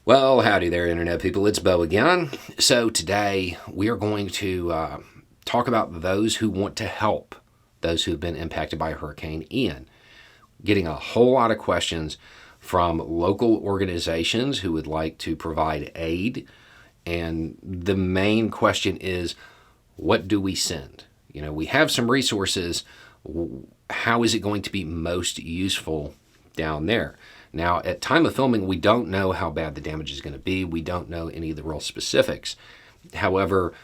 Well, howdy there, Internet people. It's Bo again. So, today we are going to talk about those who want to help those who have been impacted by Hurricane Ian. Getting a whole lot of questions from local organizations who would like to provide aid. And the main question is, what do we send? We have some resources. How is it going to be most useful down there? Now, at time of filming, we don't know how bad the damage is going to be. We don't know any of the real specifics. However,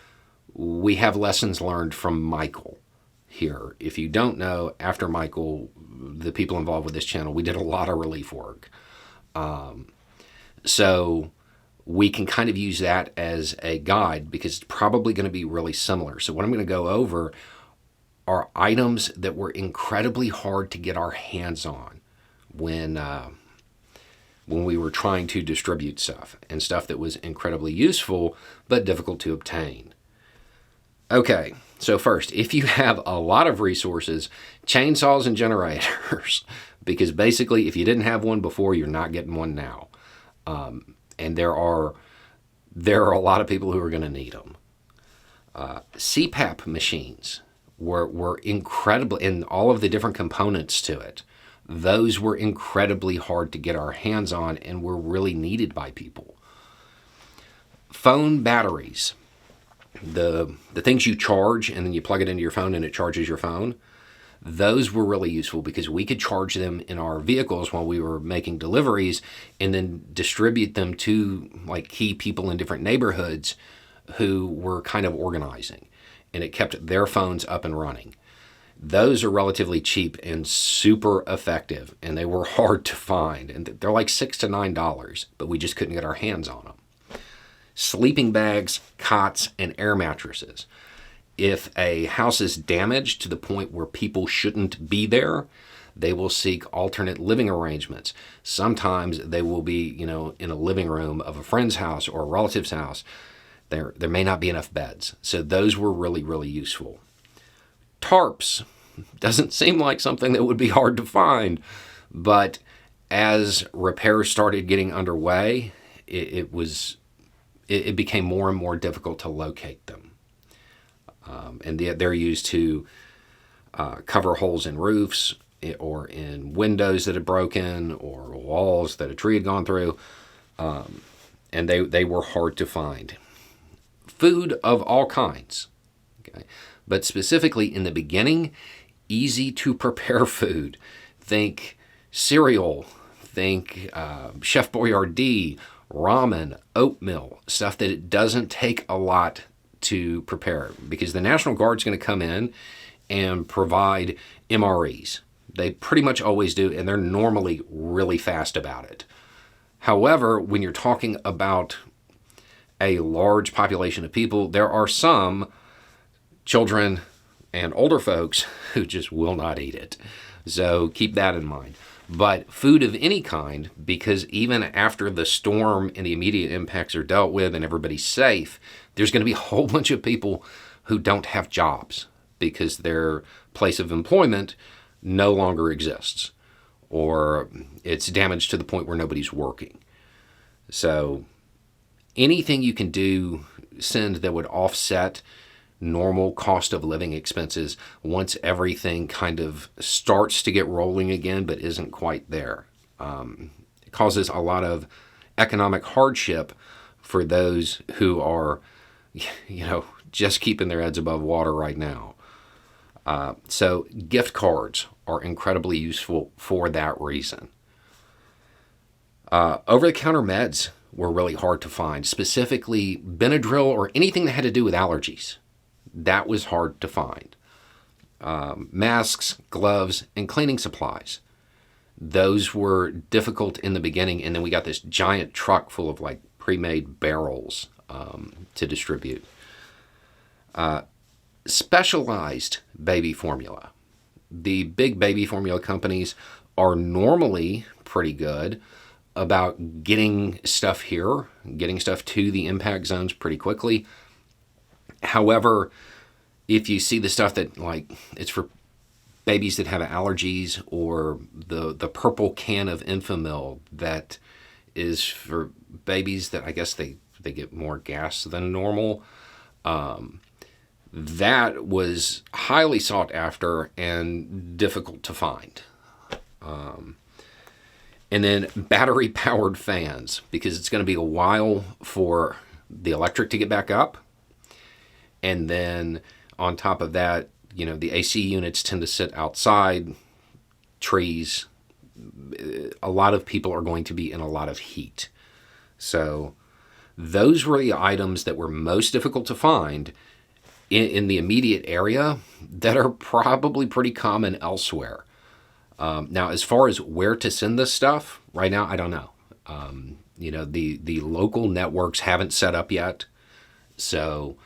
we have lessons learned from Michael here. If you don't know, after Michael, the people involved with this channel, we did a lot of relief work. So we can kind of use that as a guide because it's probably going to be really similar. So what I'm going to go over are items that were incredibly hard to get our hands on when we were trying to distribute stuff, and stuff that was incredibly useful but difficult to obtain. Okay, so first, if you have a lot of resources, chainsaws and generators, because basically if you didn't have one before, you're not getting one now. And there are a lot of people who are going to need them. CPAP machines were incredible, in all of the different components to it. Those were incredibly hard to get our hands on and were really needed by people. Phone batteries, the things you charge and then you plug it into your phone and it charges your phone, those were really useful because we could charge them in our vehicles while we were making deliveries and then distribute them to like key people in different neighborhoods who were kind of organizing, and it kept their phones up and running. Those are relatively cheap and super effective, and they were hard to find. And they're like $6 to $9, but we just couldn't get our hands on them. Sleeping bags, cots, and air mattresses. If a house is damaged to the point where people shouldn't be there, they will seek alternate living arrangements. Sometimes they will be, in a living room of a friend's house or a relative's house. There may not be enough beds. So those were really, really useful. Tarps doesn't seem like something that would be hard to find, but as repairs started getting underway, it became more and more difficult to locate them. And they're used to cover holes in roofs or in windows that had broken or walls that a tree had gone through, and they were hard to find. Food of all kinds. Okay. But specifically in the beginning, easy to prepare food. Think cereal, think Chef Boyardee, ramen, oatmeal, stuff that it doesn't take a lot to prepare because the National Guard's going to come in and provide MREs. They pretty much always do, and they're normally really fast about it. However, when you're talking about a large population of people, there are some children and older folks who just will not eat it. So keep that in mind. But food of any kind, because even after the storm and the immediate impacts are dealt with and everybody's safe, there's going to be a whole bunch of people who don't have jobs because their place of employment no longer exists, or it's damaged to the point where nobody's working. So anything you can do, send that would offset normal cost of living expenses once everything kind of starts to get rolling again but isn't quite there. It causes a lot of economic hardship for those who are, just keeping their heads above water right now. So gift cards are incredibly useful for that reason. Over-the-counter meds were really hard to find, specifically Benadryl or anything that had to do with allergies. That was hard to find. Masks, gloves, and cleaning supplies. Those were difficult in the beginning, and then we got this giant truck full of like pre-made barrels to distribute. Specialized baby formula. The big baby formula companies are normally pretty good about getting stuff here, getting stuff to the impact zones pretty quickly. However, if you see the stuff that like it's for babies that have allergies, or the purple can of Enfamil that is for babies that I guess they get more gas than normal. That was highly sought after and difficult to find. And then battery powered fans, because it's going to be a while for the electric to get back up. And then on top of that, the AC units tend to sit outside, trees. A lot of people are going to be in a lot of heat. So those were the items that were most difficult to find in the immediate area that are probably pretty common elsewhere. Now, as far as where to send this stuff, right now, I don't know. The local networks haven't set up yet, so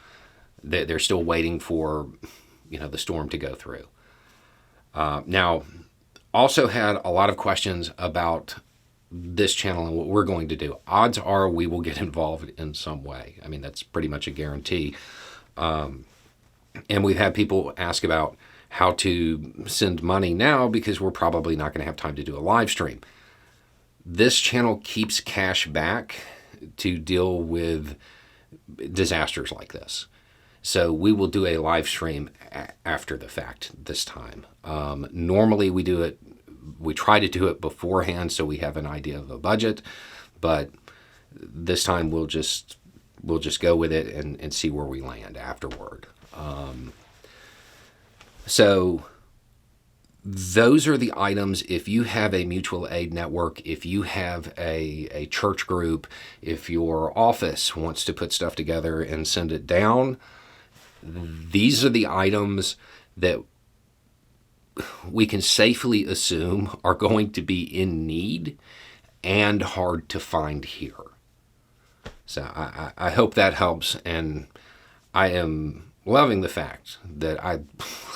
they're still waiting for, the storm to go through. Now, also had a lot of questions about this channel and what we're going to do. Odds are we will get involved in some way. I mean, that's pretty much a guarantee. And we've had people ask about how to send money now because we're probably not going to have time to do a live stream. This channel keeps cash back to deal with disasters like this. So we will do a live stream after the fact this time. Normally we try to do it beforehand so we have an idea of a budget, but this time we'll just go with it and see where we land afterward. So those are the items. If you have a mutual aid network, if you have a church group, if your office wants to put stuff together and send it down, these are the items that we can safely assume are going to be in need and hard to find here. So I hope that helps, and I am loving the fact that I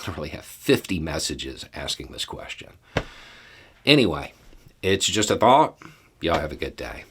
literally have 50 messages asking this question. Anyway, it's just a thought. Y'all have a good day.